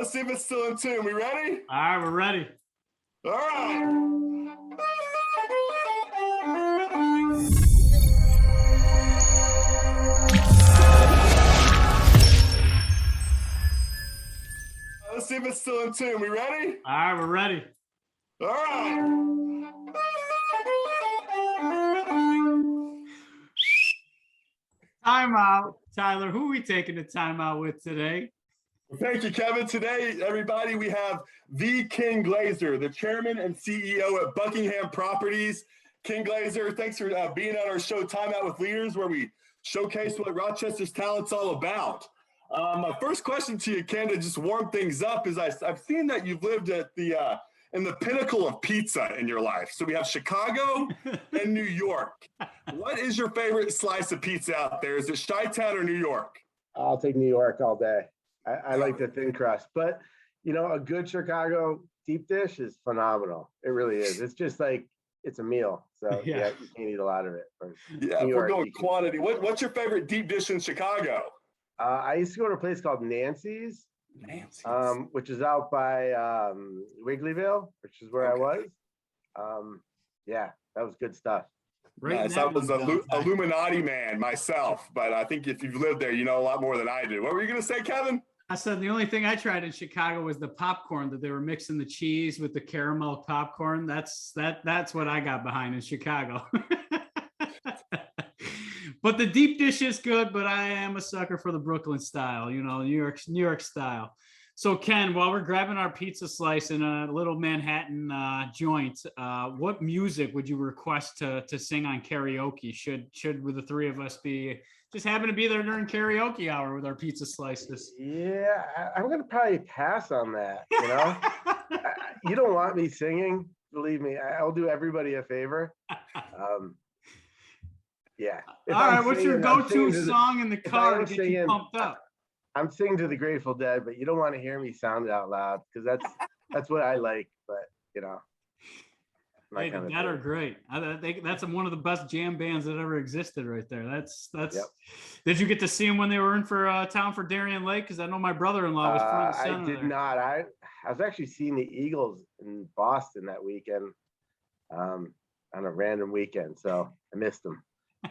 Let's see if it's still in tune. We ready? All right, we're ready. All right. Let's see if it's still in tune. We ready? All right, we're ready. All right. Timeout. Tyler, who are we taking the timeout with today? Thank you, Kevin. Today, everybody, we have the Ken Glazer, the chairman and CEO at Buckingham Properties. Ken Glazer, thanks for being on our show, Timeout with Leaders, where we showcase what Rochester's talent's all about. My first question to you, Ken, to just warm things up, is I've seen that you've lived at in the pinnacle of pizza in your life. So we have Chicago and New York. What is your favorite slice of pizza out there? Is it Chi-Town or New York? I'll take New York all day. I like the thin crust, but a good Chicago deep dish is phenomenal. It really is. It's just like it's a meal, so yeah you can't eat a lot of it. Yeah, we're going quantity. What's your favorite deep dish in Chicago? I used to go to a place called Nancy's, which is out by Wrigleyville, which is where I was. Yeah, that was good stuff. Right. I was an Illuminati man myself, but I think if you've lived there, you know a lot more than I do. What were you going to say, Kevin? I said the only thing I tried in Chicago was the popcorn, that they were mixing the cheese with the caramel popcorn. That's what I got behind in Chicago. But the deep dish is good, but I am a sucker for the Brooklyn style, New York style. So Ken, while we're grabbing our pizza slice in a little Manhattan joint, what music would you request to sing on karaoke? Should the three of us be just happen to be there during karaoke hour with our pizza slices? Yeah, I'm going to probably pass on that. You don't want me singing, believe me. I'll do everybody a favor. Yeah. All right, what's your go-to song in the car to get you pumped up? I'm singing to the Grateful Dead, but you don't want to hear me sound out loud because that's what I like. But hey, the Dead are great. I think that's one of the best jam bands that ever existed, right there. That's. Yep. Did you get to see them when they were in for town for Darien Lake? Because I know my brother-in-law was front and center. I did not. I was actually seeing the Eagles in Boston that weekend, on a random weekend, so I missed them.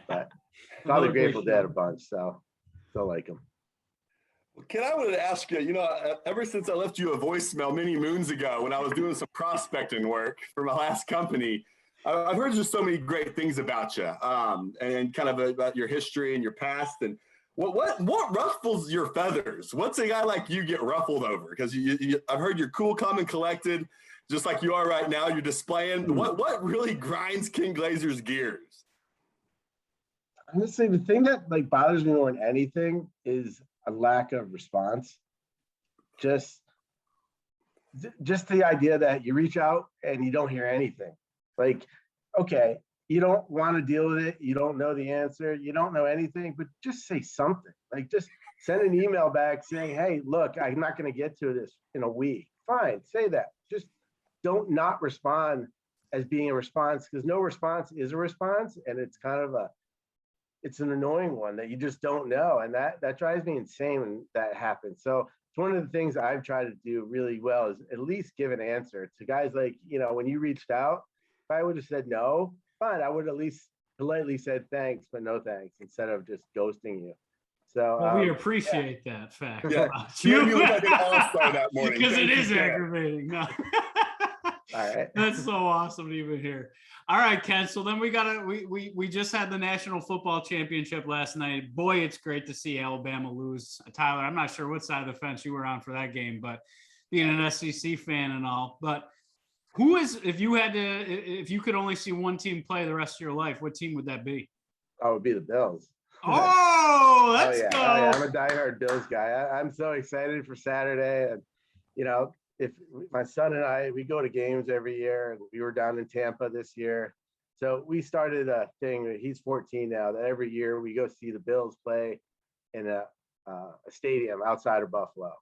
But saw the Grateful Dead a bunch, so still like them. Ken, I wanted to ask you, ever since I left you a voicemail many moons ago when I was doing some prospecting work for my last company, I've heard just so many great things about you, and kind of about your history and your past. And what ruffles your feathers? What's a guy like you get ruffled over? Because I've heard you're cool, calm, and collected, just like you are right now. You're displaying. What really grinds Ken Glazer's gears? Honestly, the thing that bothers me more than anything is a lack of response. Just the idea that you reach out and you don't hear anything. Okay, you don't want to deal with it. You don't know the answer. You don't know anything, but just say something. Just send an email back saying, hey, look, I'm not going to get to this in a week. Fine, say that. Just don't not respond as being a response, because no response is a response, and it's kind of it's an annoying one that you just don't know. And that drives me insane when that happens. So it's one of the things I've tried to do really well is at least give an answer to guys when you reached out, if I would have said no, fine, I would at least politely said thanks, but no thanks, instead of just ghosting you. So we appreciate that fact. Yeah. You look like an all-star that morning. Because it is aggravating. No. All right. That's so awesome to even hear. All right, Ken. So then we just had the National Football Championship last night. Boy, it's great to see Alabama lose. Tyler, I'm not sure what side of the fence you were on for that game, but being an SEC fan and all. But if you could only see one team play the rest of your life, what team would that be? Oh, it would be the Bills. Oh, let's go. Oh, yeah. I'm a diehard Bills guy. I'm so excited for Saturday. And, if my son and I, we go to games every year, and we were down in Tampa this year. So we started a thing, he's 14 now, that every year we go see the Bills play in a stadium outside of Buffalo.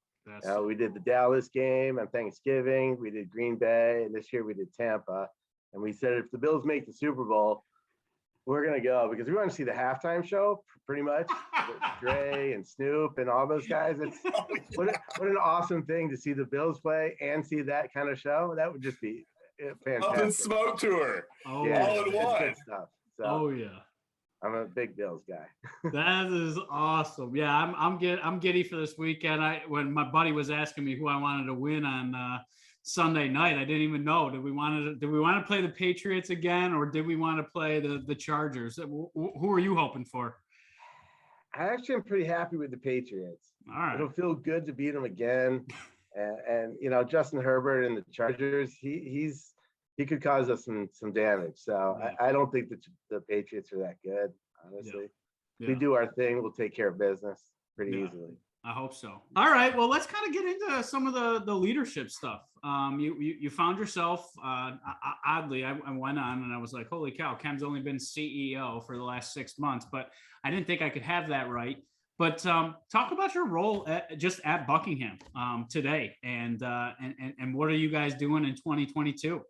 We did the Dallas game on Thanksgiving, we did Green Bay, and this year we did Tampa. And we said, if the Bills make the Super Bowl, we're gonna go because we want to see the halftime show pretty much. With Dre and Snoop and all those guys. It's what an awesome thing to see the Bills play and see that kind of show. That would just be Up in fantastic. Smoke Tour. Oh, Yeah, all in it's one. good stuff. So oh yeah. I'm a big Bills guy. That is awesome. Yeah, I'm giddy for this weekend. When my buddy was asking me who I wanted to win on Sunday night, I didn't even know. Did we want to play the Patriots again, or did we want to play the Chargers? Who are you hoping for? I actually am pretty happy with the Patriots. All right. It'll feel good to beat them again. And you know, Justin Herbert and the Chargers, he could cause us some damage. So Yeah. I don't think that the Patriots are that good, honestly. If we do our thing, we'll take care of business pretty easily. I hope so. All right. Well, let's kind of get into some of the leadership stuff. You found yourself, oddly, I went on and I was like, holy cow, Ken's only been CEO for the last 6 months, but I didn't think I could have that right. But talk about your role at Buckingham today, and what are you guys doing in 2022?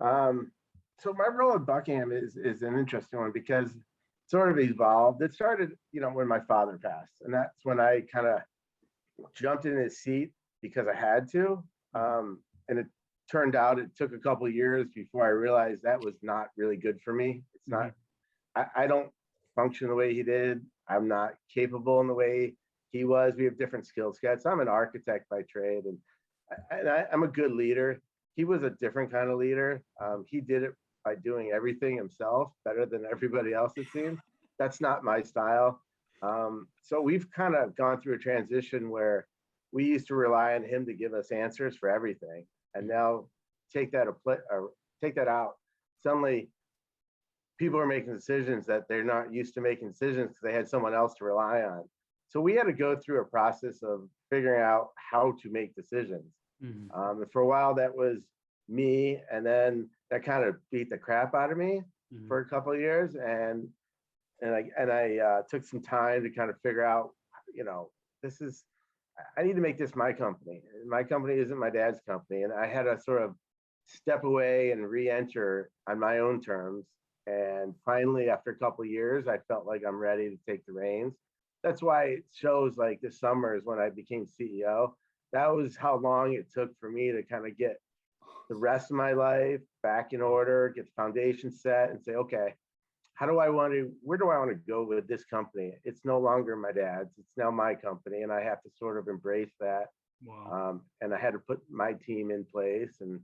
So my role at Buckingham is an interesting one because it sort of evolved. It started, you know, when my father passed, and that's when I kind of jumped in his seat because I had to. And it turned out it took a couple of years before I realized that was not really good for me. It's not. I don't function the way he did. I'm not capable in the way he was. We have different skill sets. I'm an architect by trade, and I'm a good leader. He was a different kind of leader. He did it by doing everything himself better than everybody else, it seemed. That's not my style. So we've kind of gone through a transition where we used to rely on him to give us answers for everything. And now take that out. Suddenly, people are making decisions that they're not used to making decisions because they had someone else to rely on. So we had to go through a process of figuring out how to make decisions. And for a while, that was me, and then that kind of beat the crap out of me for a couple of years. And I took some time to kind of figure out, you know, I need to make this my company. My company isn't my dad's company, and I had to sort of step away and re-enter on my own terms. And finally, after a couple of years, I felt like I'm ready to take the reins. That's why it shows like this summer is when I became CEO. That was how long it took for me to kind of get the rest of my life back in order, get the foundation set, and say, okay, where do I want to go with this company? It's no longer my dad's, it's now my company, and I have to sort of embrace that. Wow. And I had to put my team in place, and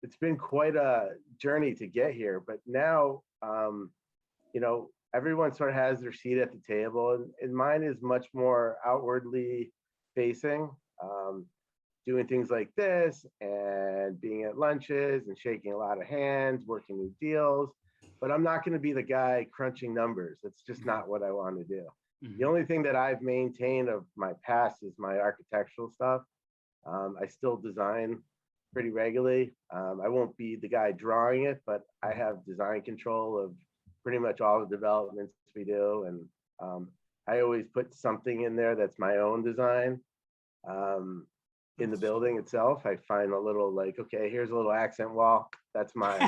it's been quite a journey to get here. But now, you know, everyone sort of has their seat at the table, and mine is much more outwardly facing, doing things like this and being at lunches and shaking a lot of hands, working new deals. But I'm not going to be the guy crunching numbers. That's just not what I want to do. The only thing that I've maintained of my past is my architectural stuff. I still design pretty regularly. I won't be the guy drawing it, but I have design control of pretty much all the developments we do. And I always put something in there that's my own design. In the building itself, I find a little like, okay, here's a little accent wall. That's mine.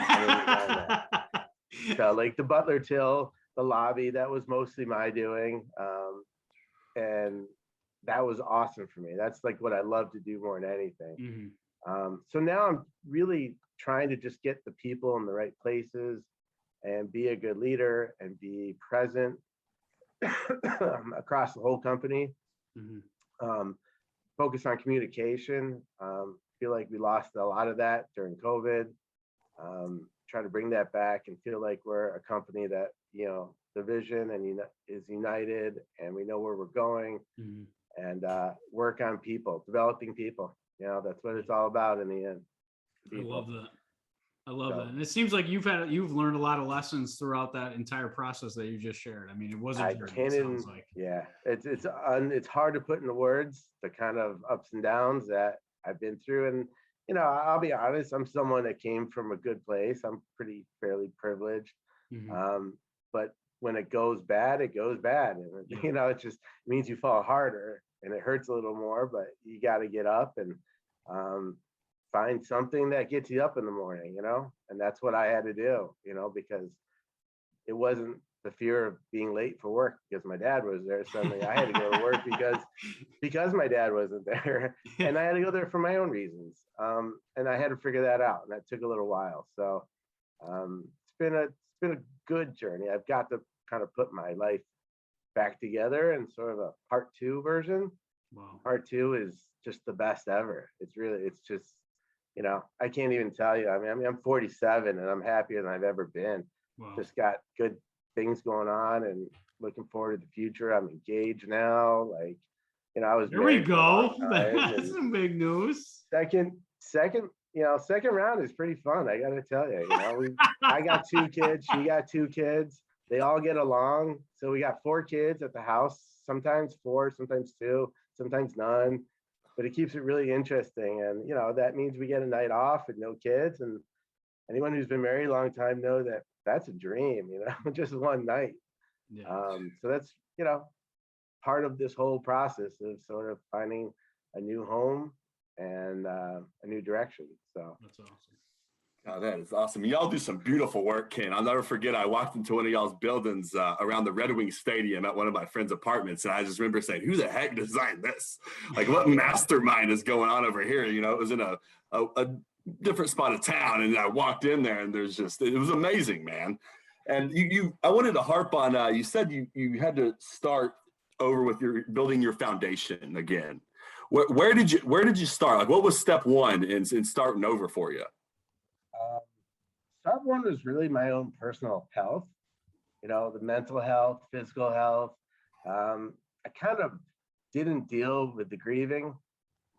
So like the Butler Till, the lobby, that was mostly my doing. And that was awesome for me. That's like what I love to do more than anything. So now I'm really trying to just get the people in the right places and be a good leader and be present across the whole company. Focus on communication. Feel like we lost a lot of that during COVID. Try to bring that back and feel like we're a company that, you know, the vision and is united, and we know where we're going, and work on people, developing people. You know, that's what it's all about in the end. People. I love that. And it seems like you've learned a lot of lessons throughout that entire process that you just shared. I mean, it was a journey, it sounds like. Yeah, it's hard to put into words the kind of ups and downs that I've been through. And, you know, I'll be honest, I'm someone that came from a good place. I'm fairly privileged. But when it goes bad, it goes bad. And, you know, it just means you fall harder and it hurts a little more, but you got to get up and find something that gets you up in the morning, you know? And that's what I had to do, you know, because it wasn't the fear of being late for work because my dad was there. Suddenly I had to go to work because my dad wasn't there, and I had to go there for my own reasons. And I had to figure that out, and that took a little while. So it's been a good journey. I've got to kind of put my life back together in sort of a part two version. Wow. Part two is just the best ever. It's just, I can't even tell you. I mean, I'm 47 and I'm happier than I've ever been. Wow. Just got good things going on and looking forward to the future. I'm engaged now. Like, I was Here we married for a long go. time, That's and some big news. second, second round is pretty fun. I got to tell you, I got 2 kids. She got 2 kids. They all get along. So we got 4 kids at the house, sometimes 4, sometimes 2, sometimes none. But it keeps it really interesting. And, that means we get a night off with no kids. And anyone who's been married a long time know that that's a dream, just one night. Yeah. So that's, part of this whole process of sort of finding a new home and a new direction. So That's awesome. Oh, that is awesome. Y'all do some beautiful work, Ken. I'll never forget, I walked into one of y'all's buildings around the Red Wing Stadium at one of my friend's apartments, and I just remember saying, who the heck designed this? Like, what mastermind is going on over here? It was in a different spot of town, and I walked in there, and it was amazing, man. And I wanted to harp on, you said you had to start over with building your foundation again. Where did you start? Like, what was step one in starting over for you? Step one was really my own personal health, the mental health, physical health. I kind of didn't deal with the grieving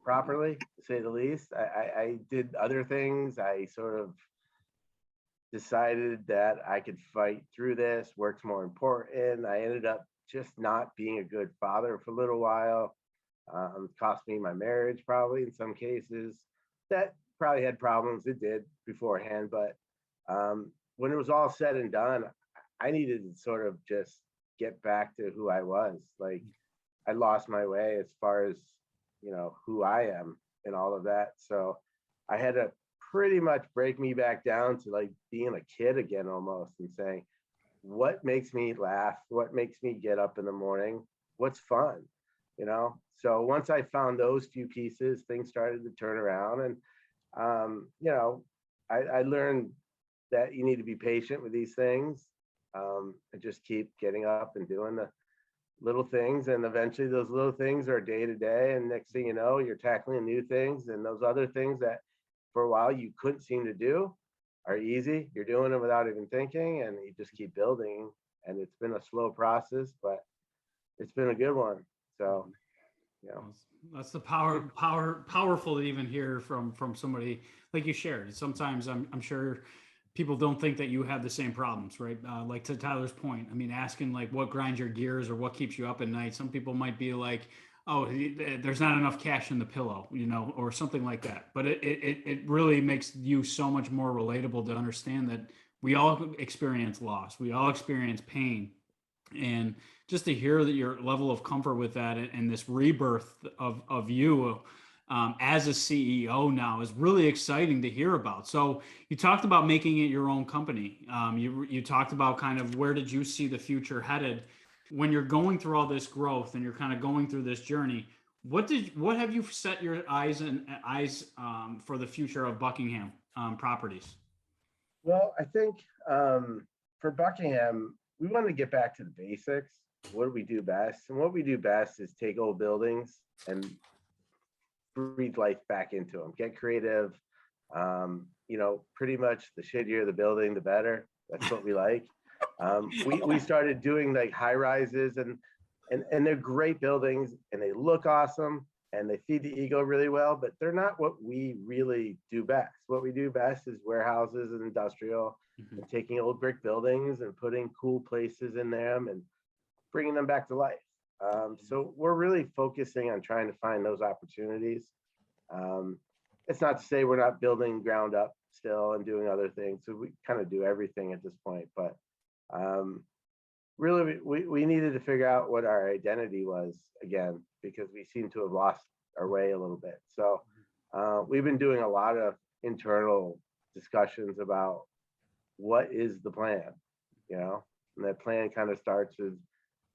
properly, to say the least. I did other things. I sort of decided that I could fight through this. Work's more important. I ended up just not being a good father for a little while. Cost me my marriage probably in some cases. That probably had problems. It did beforehand, but when it was all said and done, I needed to sort of just get back to who I was. Like, I lost my way as far as, who I am and all of that. So I had to pretty much break me back down to like being a kid again almost, and saying, what makes me laugh? What makes me get up in the morning? What's fun? So once I found those few pieces, things started to turn around. And I learned that you need to be patient with these things, and just keep getting up and doing the little things. And eventually those little things are day to day. And next thing you know, you're tackling new things, and those other things that for a while you couldn't seem to do are easy. You're doing it without even thinking, and you just keep building. And it's been a slow process, but it's been a good one. So, that's the powerful to even hear from somebody like you shared. Sometimes I'm sure people don't think that you have the same problems, right? Like, to Tyler's point, I mean, asking like what grinds your gears or what keeps you up at night. Some people might be like, oh, there's not enough cash in the pillow, or something like that. But it really makes you so much more relatable to understand that we all experience loss. We all experience pain. And just to hear that your level of comfort with that and this rebirth of you as a CEO now is really exciting to hear about. So you talked about making it your own company. You talked about kind of where did you see the future headed when you're going through all this growth and you're kind of going through this journey. What have you set your eyes for the future of Buckingham Properties? Well, I think for Buckingham, we want to get back to the basics. What do we do best? And what we do best is take old buildings and breathe life back into them. Get creative. Pretty much the shittier the building, the better. That's what we like. We started doing like high rises, and they're great buildings, and they look awesome, and they feed the ego really well, but they're not what we really do best. What we do best is warehouses and industrial, and taking old brick buildings and putting cool places in them and bringing them back to life. So we're really focusing on trying to find those opportunities. It's not to say we're not building ground up still and doing other things. So we kind of do everything at this point, but really we needed to figure out what our identity was again, because we seem to have lost our way a little bit. So we've been doing a lot of internal discussions about what is the plan, And that plan kind of starts with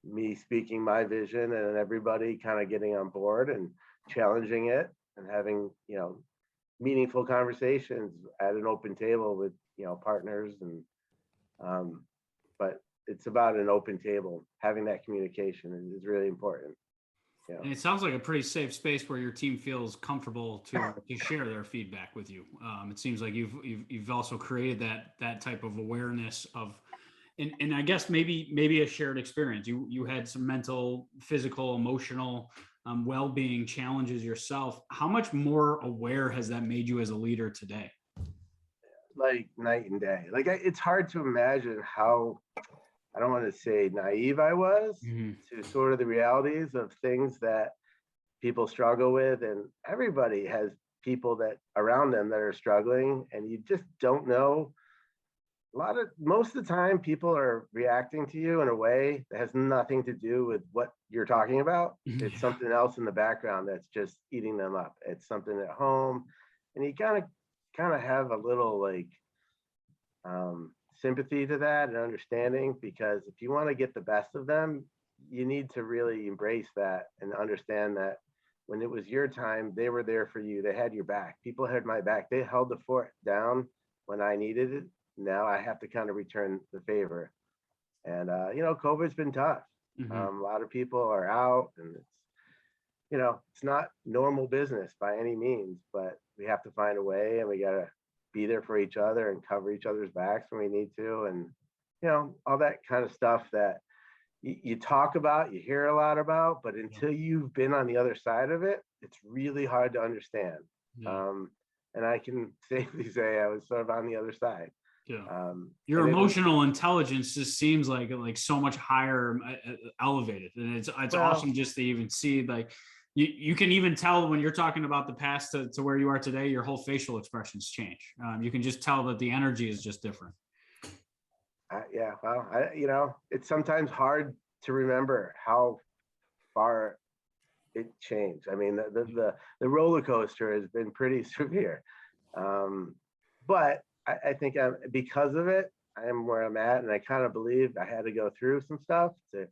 me speaking my vision and then everybody kind of getting on board and challenging it and having, meaningful conversations at an open table with, partners. And, but it's about an open table. Having that communication is really important. Yeah. And it sounds like a pretty safe space where your team feels comfortable to share their feedback with you. It seems like you've also created that type of awareness of, and I guess maybe a shared experience. You had some mental, physical, emotional well-being challenges yourself. How much more aware has that made you as a leader today? Like night and day. Like it's hard to imagine how, I don't want to say naive I was to sort of the realities of things that people struggle with. And everybody has people that around them that are struggling, and you just don't know. Most of the time, people are reacting to you in a way that has nothing to do with what you're talking about. It's something else in the background that's just eating them up. It's something at home, and you kind of have a little like sympathy to that and understanding, because if you want to get the best of them, you need to really embrace that and understand that when it was your time, they were there for you. They had your back. People had my back. They held the fort down when I needed it. Now I have to kind of return the favor. And, COVID's been tough. A lot of people are out, and it's not normal business by any means, but we have to find a way, and we got to be there for each other and cover each other's backs when we need to. And, all that kind of stuff that you talk about, you hear a lot about, but until you've been on the other side of it, it's really hard to understand. And I can safely say I was sort of on the other side. Your emotional intelligence just seems like so much higher, elevated, and it's awesome just to even see, like, you can even tell when you're talking about the past to where you are today, your whole facial expressions change. You can just tell that the energy is just different. It's sometimes hard to remember how far it changed. I mean, the roller coaster has been pretty severe, but I think because of it, I am where I'm at, and I kind of believe I had to go through some stuff to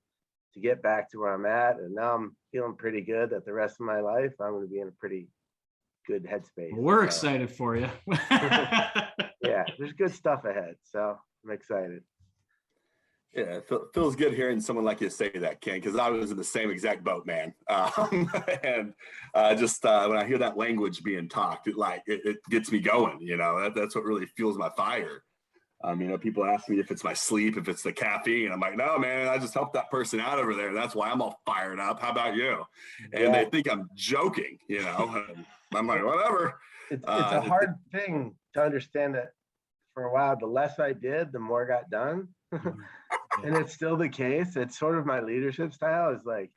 get back to where I'm at, and now I'm feeling pretty good that the rest of my life I'm going to be in a pretty good headspace. We're excited for you. Yeah, there's good stuff ahead, so I'm excited. Yeah, it feels good hearing someone like you say that, Ken, because I was in the same exact boat, man. And just when I hear that language being talked, it gets me going. That's what really fuels my fire. People ask me if it's my sleep, if it's the caffeine. I'm like, no, man, I just helped that person out over there. That's why I'm all fired up. How about you? And they think I'm joking, and I'm like, whatever. It's a hard thing to understand that for a while, the less I did, the more got done. And it's still the case. It's sort of my leadership style is like,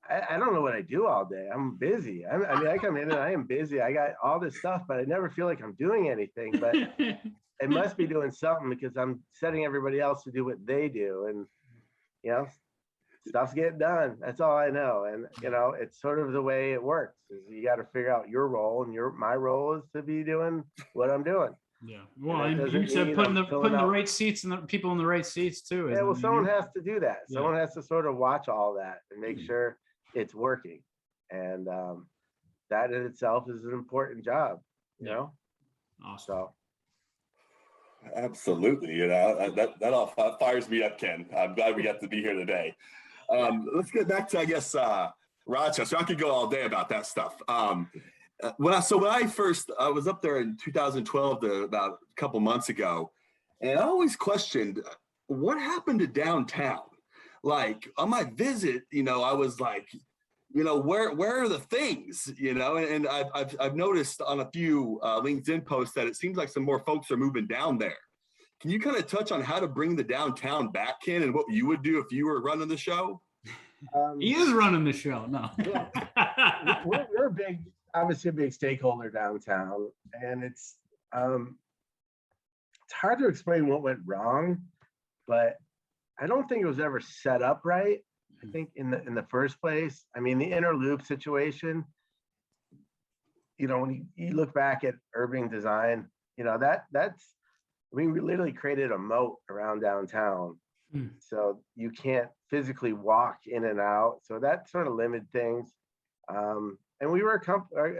I don't know what I do all day. I'm busy. I come in and I am busy. I got all this stuff, but I never feel like I'm doing anything. But I must be doing something because I'm setting everybody else to do what they do. And, stuff's getting done. That's all I know. And, it's sort of the way it works. Is you got to figure out your role, and my role is to be doing what I'm doing. Yeah. Well, and you said putting the right seats and the people in the right seats too. Yeah. Well, someone has to do that. Someone has to sort of watch all that and make sure it's working. And that in itself is an important job, you know? Awesome. So. Absolutely. That all fires me up, Ken. I'm glad we got to be here today. Let's get back to, I guess, Rochester. I could go all day about that stuff. When I first was up there in 2012, about a couple months ago, and I always questioned what happened to downtown. Like on my visit, I was like, where are the things, and I've noticed on a few LinkedIn posts that it seems like some more folks are moving down there. Can you kind of touch on how to bring the downtown back, Ken, and what you would do if you were running the show? He is running the show. No, we're obviously a big stakeholder downtown, and it's hard to explain what went wrong, but I don't think it was ever set up right. I think in the first place, the inner loop situation, when you look back at urban design, we literally created a moat around downtown Mm. So you can't physically walk in and out. So that sort of limited things. And we were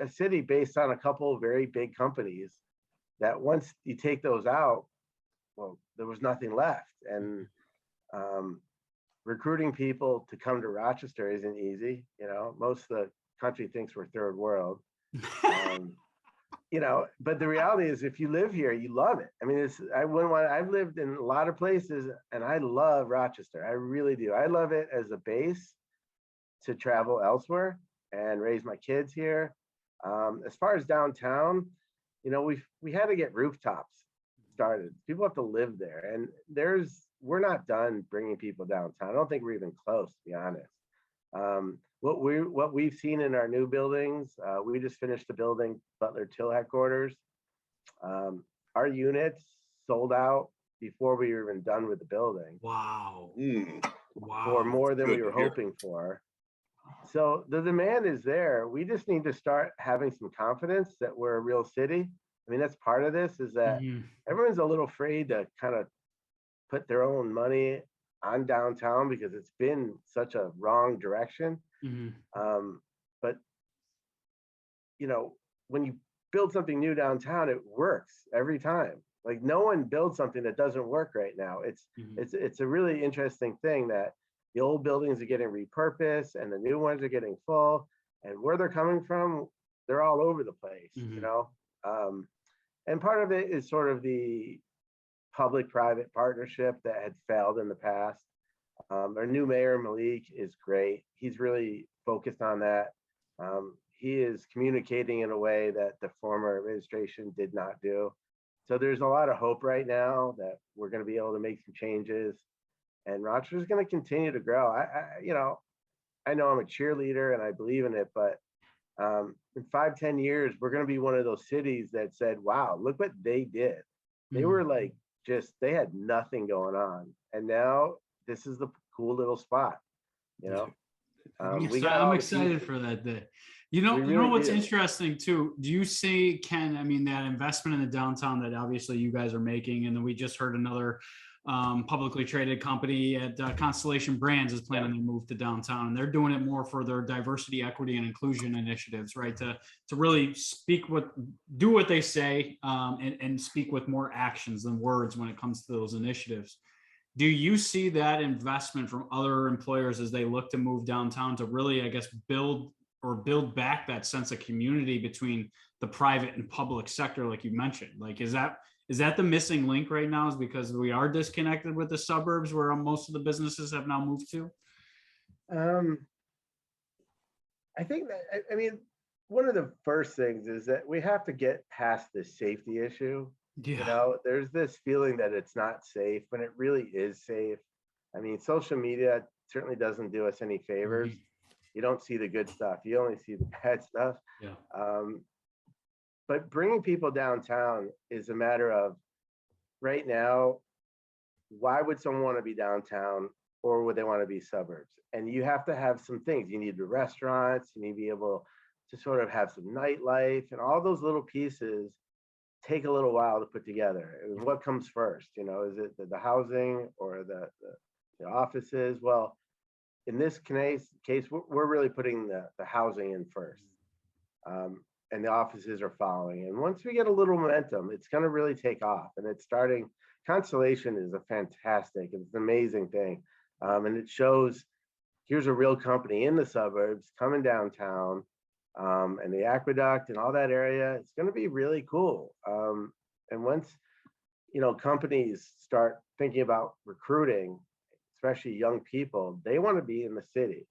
a city based on a couple of very big companies that once you take those out, well, there was nothing left. And recruiting people to come to Rochester isn't easy. Most of the country thinks we're third world. But the reality is, if you live here, you love it. I mean, I've lived in a lot of places and I love Rochester. I really do. I love it as a base to travel elsewhere and raise my kids here. As far as downtown, we had to get rooftops started. People have to live there, and we're not done bringing people downtown. I don't think we're even close, to be honest. What we've seen in our new buildings, we just finished the building, Butler Till headquarters. Our units sold out before we were even done with the building. Wow. Wow. For more than we were hoping for. So the demand is there. We just need to start having some confidence that we're a real city. I mean, that's part of this, is that everyone's a little afraid to kind of put their own money on downtown because it's been such a wrong direction. But when you build something new downtown, it works every time. Like, no one builds something that doesn't work right now. It's a really interesting thing that the old buildings are getting repurposed and the new ones are getting full, and where they're coming from, they're all over the place. And part of it is sort of the public-private partnership that had failed in the past. Our new mayor, Malik, is great. He's really focused on that. He is communicating in a way that the former administration did not do. So there's a lot of hope right now that we're going to be able to make some changes, and Rochester's going to continue to grow. I know I'm a cheerleader and I believe in it, but in 5-10 years, we're going to be one of those cities that said, wow, look what they did. They were like, they had nothing going on. And now this is the cool little spot, I'm excited for that day. You know what's interesting too? Do you see, Ken, I mean, that investment in the downtown that obviously you guys are making, and then we just heard another publicly traded company at Constellation Brands is planning to move to downtown, and they're doing it more for their diversity, equity, and inclusion initiatives, right? To really do what they say, and speak with more actions than words when it comes to those initiatives. Do you see that investment from other employers as they look to move downtown to really, I guess, build back that sense of community between the private and public sector, like you mentioned? Like, is that the missing link right now, is because we are disconnected with the suburbs where most of the businesses have now moved to? I think that, I mean, one of the first things is that we have to get past this safety issue. There's this feeling that it's not safe when it really is safe. I mean, social media certainly doesn't do us any favors. You don't see the good stuff. You only see the bad stuff. But bringing people downtown is a matter of, right now, why would someone want to be downtown, or would they want to be suburbs? And you have to have some things. You need the restaurants, you need to be able to sort of have some nightlife, and all those little pieces take a little while to put together. What comes first? Is it the housing or the offices? Well, in this case, we're really putting the housing in first. And the offices are following. And once we get a little momentum, it's going to really take off. And it's starting. Constellation is a fantastic, it's an amazing thing. And it shows, here's a real company in the suburbs coming downtown, and the aqueduct and all that area. It's going to be really cool. And once, companies start thinking about recruiting, especially young people, they want to be in the city.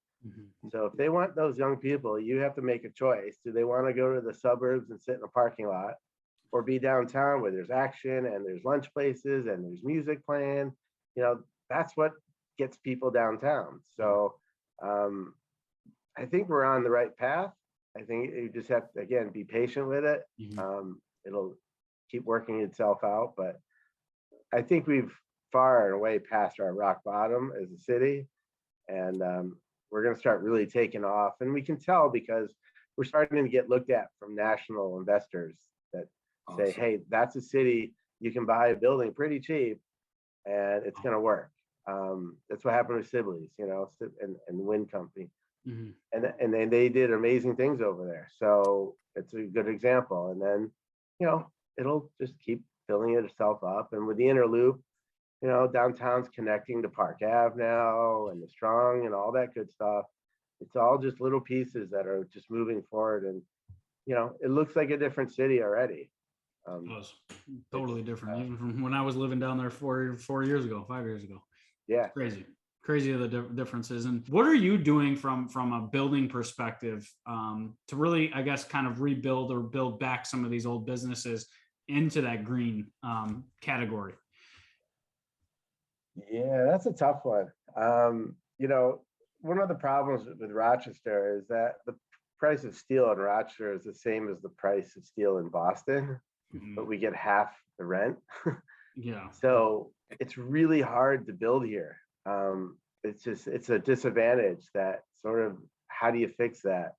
So if they want those young people, you have to make a choice. Do they want to go to the suburbs and sit in a parking lot, or be downtown where there's action and there's lunch places and there's music playing? That's what gets people downtown. So I think we're on the right path. I think you just have to, again, be patient with it. It'll keep working itself out, but I think we've far and away past our rock bottom as a city. And we're going to start really taking off. And we can tell because we're starting to get looked at from national investors that say, hey, that's a city you can buy a building pretty cheap and it's going to work. That's what happened with Sibley's, and Wind Company. Mhm. And then they did amazing things over there. So it's a good example. And then, it'll just keep filling itself up. And with the inner loop, downtown's connecting to Park Ave now and the Strong and all that good stuff. It's all just little pieces that are just moving forward. And, it looks like a different city already. It was totally different, even from when I was living down there 5 years ago. Yeah. Crazy the differences. And what are you doing from a building perspective to really, I guess, kind of rebuild or build back some of these old businesses into that green category? Yeah, that's a tough one. One of the problems with Rochester is that the price of steel in Rochester is the same as the price of steel in Boston, but we get half the rent. Yeah. So it's really hard to build here. It's a disadvantage that sort of, how do you fix that?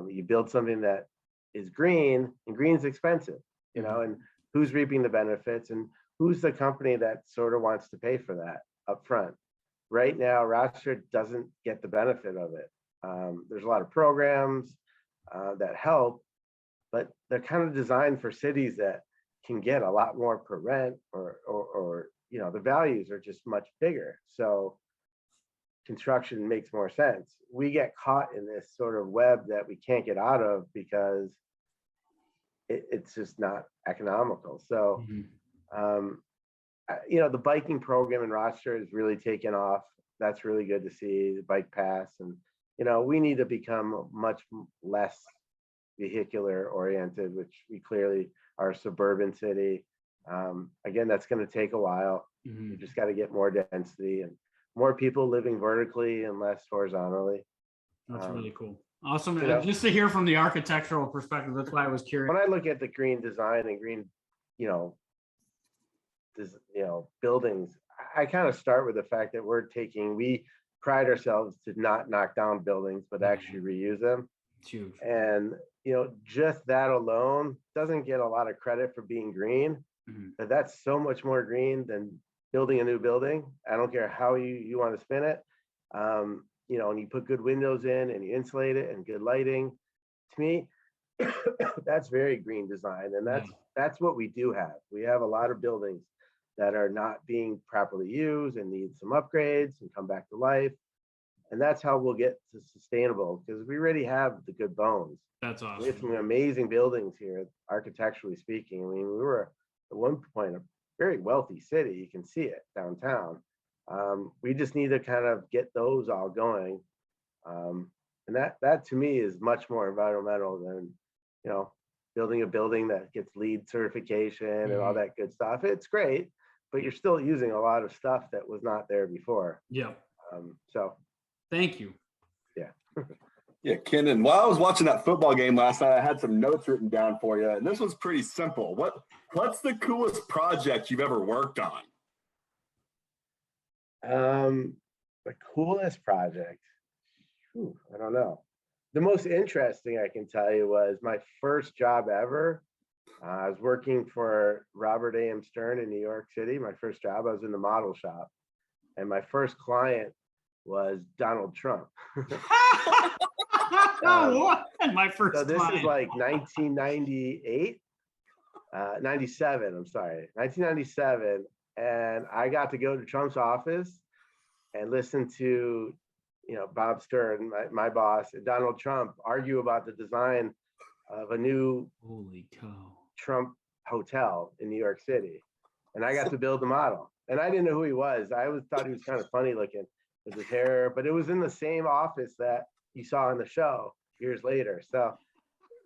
You build something that is green, and green's expensive, and who's reaping the benefits, and who's the company that sort of wants to pay for that up front? Right now, Rochester doesn't get the benefit of it. There's a lot of programs that help, but they're kind of designed for cities that can get a lot more per rent, or the values are just much bigger. So construction makes more sense. We get caught in this sort of web that we can't get out of because it's just not economical. So, the biking program in Rochester has really taken off. That's really good to see, the bike pass. And, we need to become much less vehicular oriented, which we clearly are a suburban city. Again, that's going to take a while. You just got to get more density and more people living vertically and less horizontally. That's really cool. Awesome. Just to hear from the architectural perspective, that's why I was curious. When I look at the green design and green, buildings, I kind of start with the fact that we pride ourselves to not knock down buildings, but actually reuse them. It's huge. And, just that alone doesn't get a lot of credit for being green, but that's so much more green than building a new building. I don't care how you want to spin it. And you put good windows in and you insulate it and good lighting. To me, that's very green design. And that's what we do have. We have a lot of buildings that are not being properly used and need some upgrades and come back to life. And that's how we'll get to sustainable, because we already have the good bones. That's awesome. We have some amazing buildings here, architecturally speaking. I mean, we were at one point a very wealthy city. You can see it downtown. We just need to kind of get those all going. And that to me is much more environmental than, building a building that gets LEED certification and all that good stuff. It's great, but you're still using a lot of stuff that was not there before. Yeah. So. Thank you. Yeah. Yeah, Ken, and while I was watching that football game last night, I had some notes written down for you, and this was pretty simple. What's the coolest project you've ever worked on? The coolest project, I don't know. The most interesting I can tell you was my first job ever. I was working for Robert A.M. Stern in New York City. My first job, I was in the model shop, and my first client was Donald Trump. My first so this client. is like 1998, 97, I'm sorry, 1997. And I got to go to Trump's office and listen to, Bob Stern, my boss, and Donald Trump argue about the design of a new Trump hotel in New York City. And I got to build the model. And I didn't know who he was. I always thought he was kind of funny looking with his hair, but it was in the same office that you saw in the show years later. So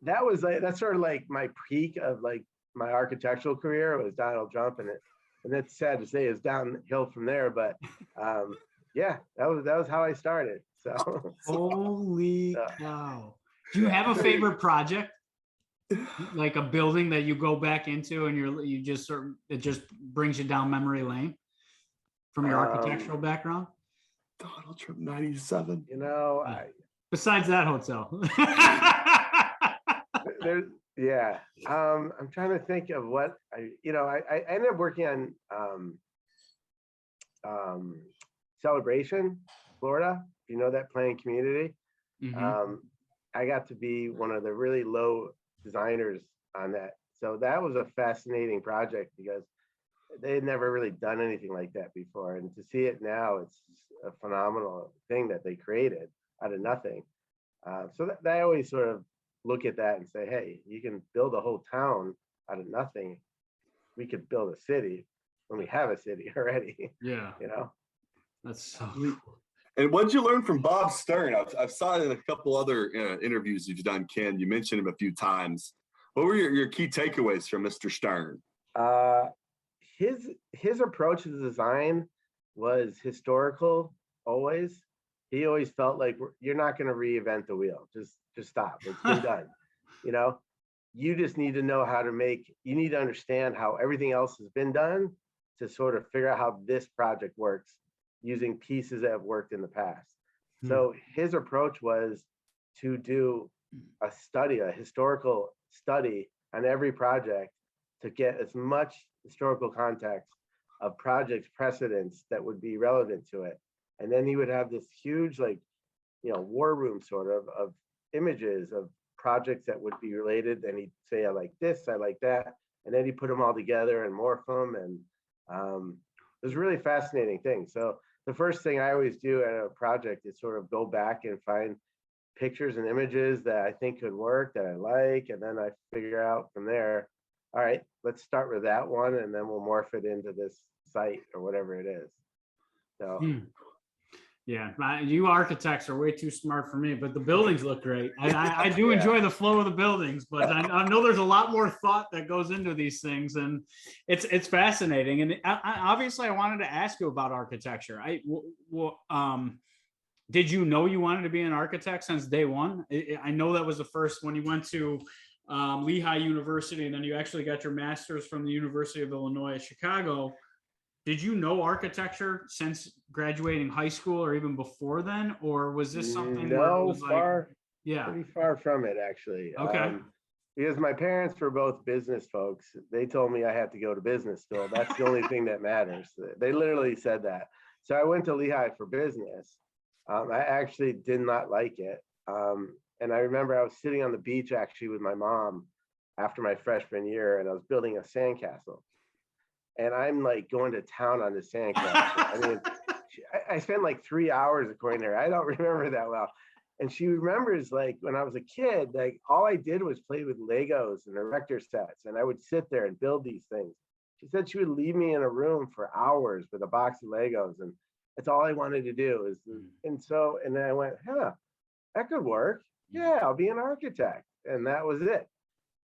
that's sort of like my peak of like my architectural career was Donald Trump, and it's sad to say it's downhill from there. But yeah, that was how I started. So holy cow! Do you have a favorite project, like a building that you go back into and it just brings you down memory lane from your architectural background? Donald Trump 97. Besides that hotel. I'm trying to think of what I ended up working on Celebration, Florida. You know that playing community. Mhm. I got to be one of the really low designers on that. So that was a fascinating project because they had never really done anything like that before. And to see it now, it's a phenomenal thing that they created out of nothing. So that I always sort of look at that and say, hey, you can build a whole town out of nothing. We could build a city when we have a city already, Yeah, you know? that's so And what did you learn from Bob Stern? I've saw it in a couple other interviews you've done, Ken. You mentioned him a few times. What were your key takeaways from Mr. Stern? Uh, his approach to design was historical always. He always felt like you're not going to reinvent the wheel. Just stop. It's been done. You know, you just need to know how to you need to understand how everything else has been done to sort of figure out how this project works using pieces that have worked in the past. So his approach was to do a historical study on every project to get as much historical context of projects precedents that would be relevant to it. And then he would have this huge, like, war room sort of images of projects that would be related. And he'd say, I like this, I like that. And then he put them all together and morph them. And it was a really fascinating thing. So the first thing I always do at a project is sort of go back and find pictures and images that I think could work, that I like. And then I figure out from there, all right, let's start with that one. And then we'll morph it into this site or whatever it is. So yeah, you architects are way too smart for me, but the buildings look great. I do enjoy the flow of the buildings, but I know there's a lot more thought that goes into these things, and it's fascinating. And obviously, I wanted to ask you about architecture. Did you know you wanted to be an architect since day one? I know that was the first when you went to Lehigh University, and then you actually got your master's from the University of Illinois at Chicago. Did you know architecture since graduating high school or even before then? Or was this something where it was pretty far from it, actually. Okay. Because my parents were both business folks. They told me I had to go to business school. That's the only thing that matters. They literally said that. So I went to Lehigh for business. I actually did not like it. And I remember I was sitting on the beach actually with my mom after my freshman year, and I was building a sandcastle. And I'm like going to town on the sandcastle. I mean, I spent like 3 hours according to her. I don't remember that well. And she remembers, like, when I was a kid, like all I did was play with Legos and erector sets. And I would sit there and build these things. She said she would leave me in a room for hours with a box of Legos. And that's all I wanted to do. And then I went, that could work. Yeah, I'll be an architect. And that was it.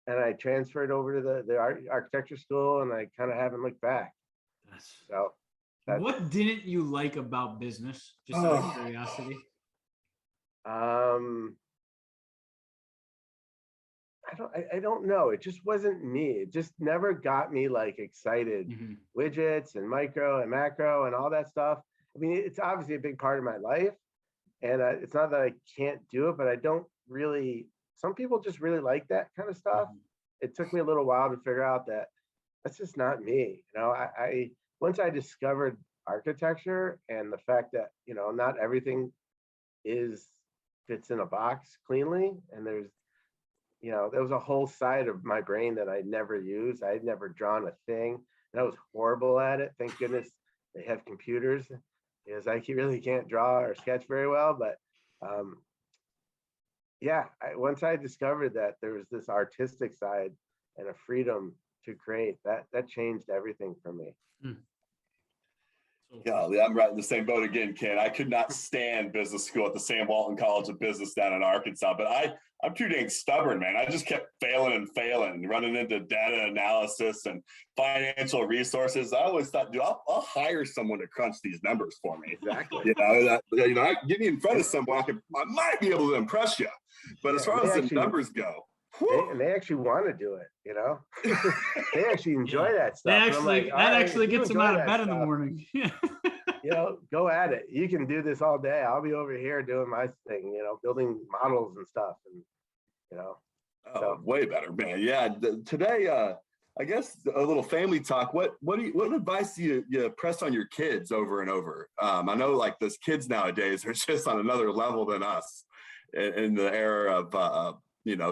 And I transferred over to the architecture school, and I kind of haven't looked back. So what didn't you like about business? Just out of curiosity. I don't know. It just wasn't me. It just never got me like excited. Widgets and micro and macro and all that stuff. I mean, it's obviously a big part of my life, and it's not that I can't do it, but I don't really. Some people just really like that kind of stuff. It took me a little while to figure out that that's just not me. I once I discovered architecture and the fact that, not everything fits in a box cleanly. And there was a whole side of my brain that I'd never used. I'd never drawn a thing, and I was horrible at it. Thank goodness they have computers, because I really can't draw or sketch very well. But once I discovered that there was this artistic side and a freedom to create, that changed everything for me. Yeah, I'm right in the same boat again, Ken. I could not stand business school at the Sam Walton College of Business down in Arkansas, but I'm too dang stubborn, man. I just kept failing, running into data analysis and financial resources. I always thought, dude, I'll hire someone to crunch these numbers for me. Exactly. Get me in front of someone, I might be able to impress you. But as far as the numbers go, they actually want to do it, they actually enjoy that stuff. That actually gets them out of bed in the morning. Go at it. You can do this all day. I'll be over here doing my thing, building models and stuff. And way better, man. Yeah. Today, I guess a little family talk. What advice do you press on your kids over and over? I know like those kids nowadays are just on another level than us in the era of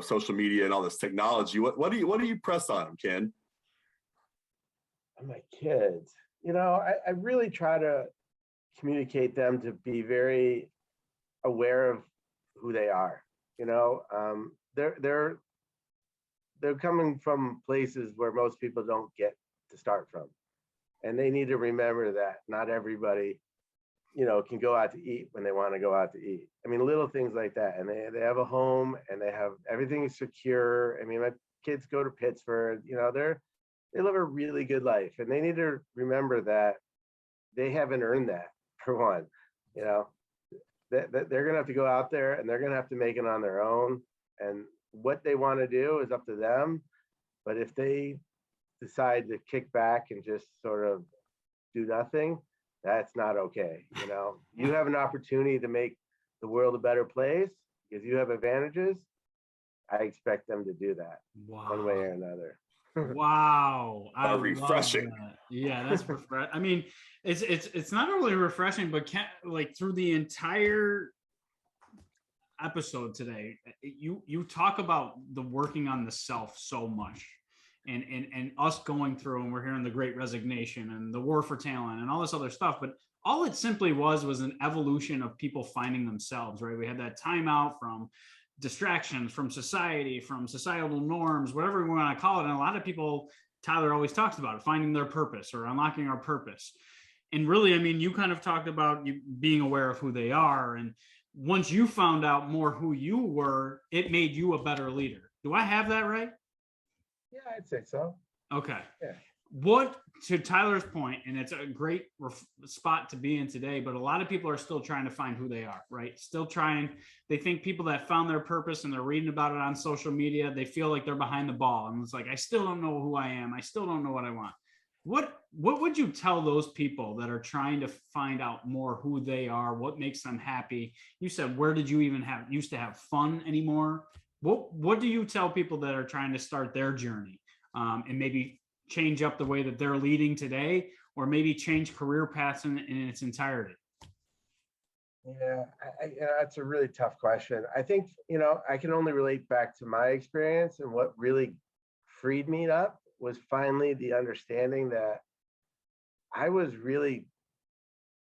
social media and all this technology. What do you press on them, Ken? My kids, I really try to communicate them to be very aware of who they are. They're coming from places where most people don't get to start from, and they need to remember that not everybody can go out to eat when they want to go out to eat. I mean, little things like that. And they have a home and they have everything secure. I mean, my kids go to Pittsburgh, they live a really good life, and they need to remember that they haven't earned that, for one. That they're going to have to go out there and they're going to have to make it on their own. And what they want to do is up to them. But if they decide to kick back and just sort of do nothing, that's not okay. You have an opportunity to make the world a better place because you have advantages. I expect them to do that. Wow. One way or another. Wow. Refreshing. That. Yeah, that's refreshing. I mean, it's not only refreshing, but through the entire episode today, you talk about the working on the self so much. And us going through, and we're hearing the Great Resignation and the war for talent and all this other stuff, but all it simply was an evolution of people finding themselves, right? We had that timeout from distractions, from society, from societal norms, whatever we want to call it. And a lot of people, Tyler always talks about it, finding their purpose or unlocking our purpose. And really, I mean, you kind of talked about you being aware of who they are. And once you found out more who you were, it made you a better leader. Do I have that right? Yeah, I'd say so. Okay. Yeah. What, to Tyler's point, and it's a great spot to be in today, but a lot of people are still trying to find who they are, right? Still trying. They think people that found their purpose and they're reading about it on social media, they feel like they're behind the ball. And it's like, I still don't know who I am. I still don't know what I want. What would you tell those people that are trying to find out more who they are? What makes them happy? You said, where did you even used to have fun anymore? What do you tell people that are trying to start their journey and maybe change up the way that they're leading today, or maybe change career paths in its entirety? Yeah, that's a really tough question. I think, I can only relate back to my experience, and what really freed me up was finally the understanding that I was really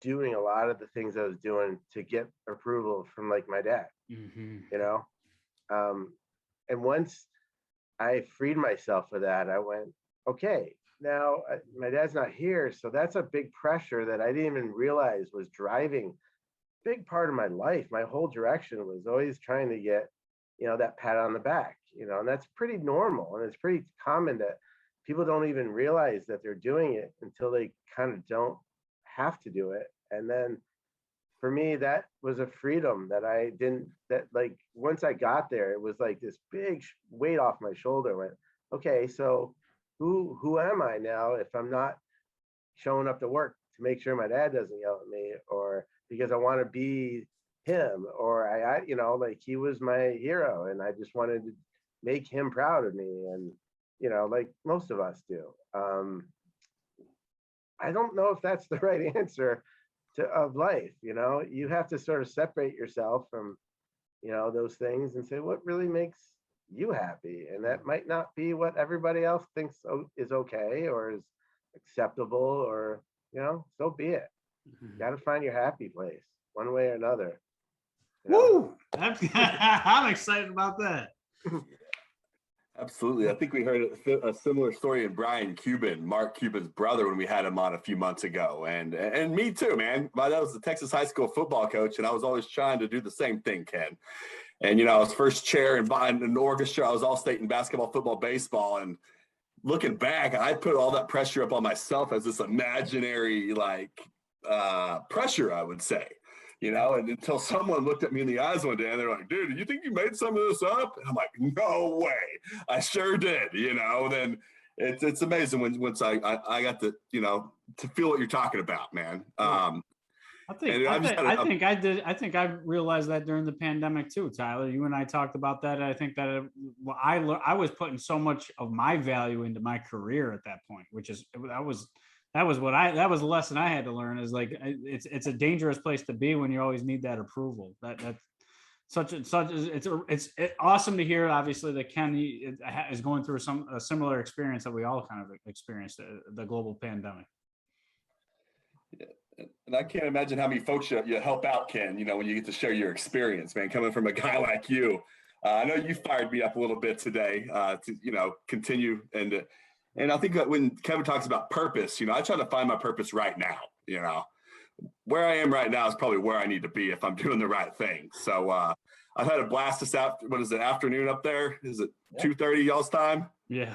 doing a lot of the things I was doing to get approval from like my dad, and once I freed myself of that, I went, okay, now my dad's not here. So that's a big pressure that I didn't even realize was driving a big part of my life. My whole direction was always trying to get, that pat on the back, and that's pretty normal. And it's pretty common that people don't even realize that they're doing it until they kind of don't have to do it. And then for me, that was a freedom that like once I got there, it was like this big weight off my shoulder. Went, okay, so who am I now if I'm not showing up to work to make sure my dad doesn't yell at me, or because I want to be him, or I like he was my hero and I just wanted to make him proud of me, and like most of us do. I don't know if that's the right answer of life. You have to sort of separate yourself from those things and say what really makes you happy, and that might not be what everybody else thinks is okay or is acceptable, or so be it. You got to find your happy place one way or another. Woo! I'm excited about that. Absolutely. I think we heard a similar story in Mark Cuban's brother, when we had him on a few months ago. And me too, man. My dad was the Texas high school football coach, and I was always trying to do the same thing, Ken. And, I was first chair in an orchestra. I was all state in basketball, football, baseball. And looking back, I put all that pressure up on myself as this imaginary, pressure, I would say. And until someone looked at me in the eyes one day and they're like, dude, do you think you made some of this up? And I'm like, no way. I sure did, then it's amazing once I got to, to feel what you're talking about, man. I think I realized that during the pandemic too, Tyler. You and I talked about that. I think that I was putting so much of my value into my career at that point, which is that was the lesson I had to learn, is like it's a dangerous place to be when you always need that approval. That's it's awesome to hear, obviously, that Ken is going through a similar experience that we all kind of experienced, the global pandemic. And I can't imagine how many folks you help out, Ken, when you get to share your experience, man, coming from a guy like you. I know you fired me up a little bit today to continue. And I think that when Kevin talks about purpose, I try to find my purpose right now. Where I am right now is probably where I need to be if I'm doing the right thing. So I've had a blast this afternoon up there. Is it 2:30 y'all's time? Yeah.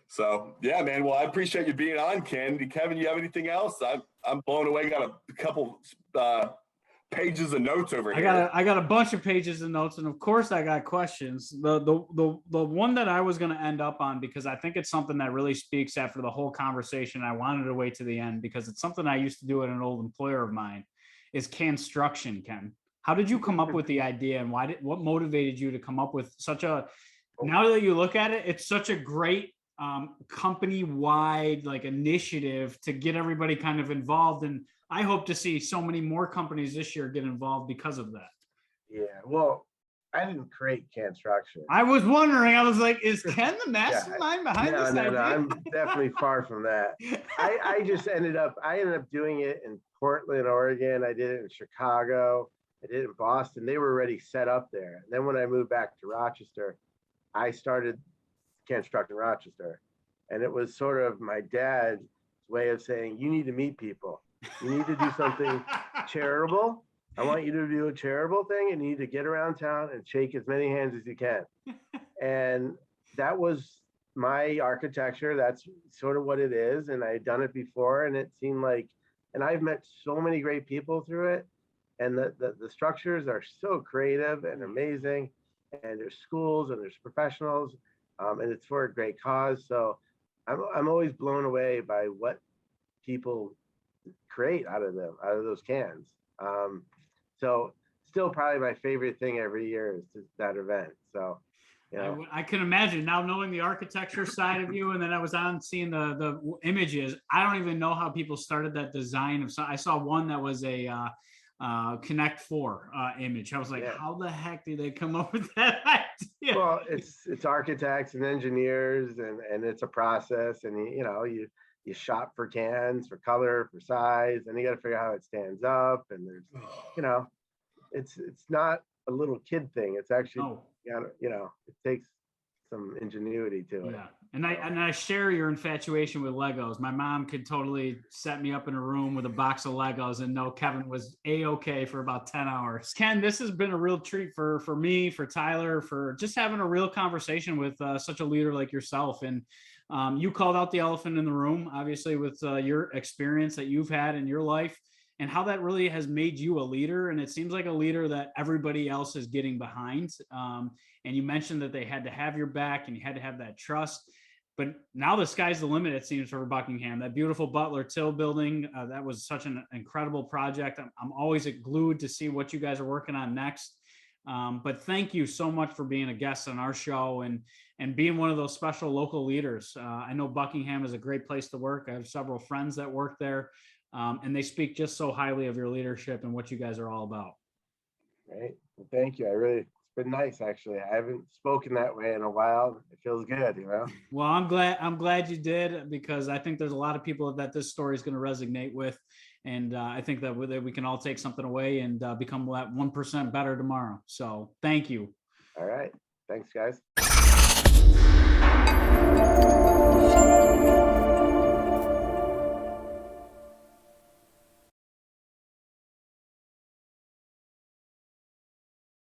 So yeah, man. Well, I appreciate you being on, Ken. Kevin, you have anything else? I'm blown away. Got a couple pages of notes over here. I got a bunch of pages of notes, and of course I got questions. The one that I was going to end up on, because I think it's something that really speaks after the whole conversation. I wanted to wait to the end because it's something I used to do at an old employer of mine. Is construction, Ken? How did you come up with the idea, and what motivated you to come up with such a? Now that you look at it, it's such a great company-wide initiative to get everybody kind of involved, and I hope to see so many more companies this year get involved because of that. Yeah, well, I didn't create construction. I was wondering. I was like, is Ken the mastermind behind this idea? No, I'm definitely far from that. I ended up doing it in Portland, Oregon. I did it in Chicago. I did it in Boston. They were already set up there. And then when I moved back to Rochester, I started constructing Rochester. And it was sort of my dad's way of saying, you need to meet people. You need to do something charitable. I want you to do a charitable thing, and you need to get around town and shake as many hands as you can. And that was my architecture. That's sort of what it is. And I had done it before, and it seemed like, and I've met so many great people through it. And the structures are so creative and amazing. And there's schools and there's professionals, and it's for a great cause. So I'm always blown away by what people create out of those cans. So still probably my favorite thing every year is that event. So, I can imagine now, knowing the architecture side of you, and then I was on seeing the images. I don't even know how people started that design I saw one that was a Connect 4 image. I was like, how the heck did they come up with that idea? Well, it's architects and engineers, and it's a process, and you shop for cans, for color, for size, and you got to figure out how it stands up. And there's, it's not a little kid thing. It's actually, it takes some ingenuity to it. Yeah. And I share your infatuation with Legos. My mom could totally set me up in a room with a box of Legos and know Kevin was A-okay for about 10 hours. Ken, this has been a real treat for me, for Tyler, for just having a real conversation with such a leader like yourself. And you called out the elephant in the room, obviously, with your experience that you've had in your life and how that really has made you a leader. And it seems like a leader that everybody else is getting behind. And you mentioned that they had to have your back and you had to have that trust. But now the sky's the limit, it seems, for Buckingham. That beautiful Butler Till building, that was such an incredible project. I'm always glued to see what you guys are working on next. But thank you so much for being a guest on our show and being one of those special local leaders. I know Buckingham is a great place to work. I have several friends that work there, and they speak just so highly of your leadership and what you guys are all about. Right. Well, thank you. It's been nice, actually. I haven't spoken that way in a while. It feels good, Well, I'm glad you did, because I think there's a lot of people that this story is going to resonate with. And I think that we can all take something away and become that 1% better tomorrow. So thank you. All right. Thanks, guys.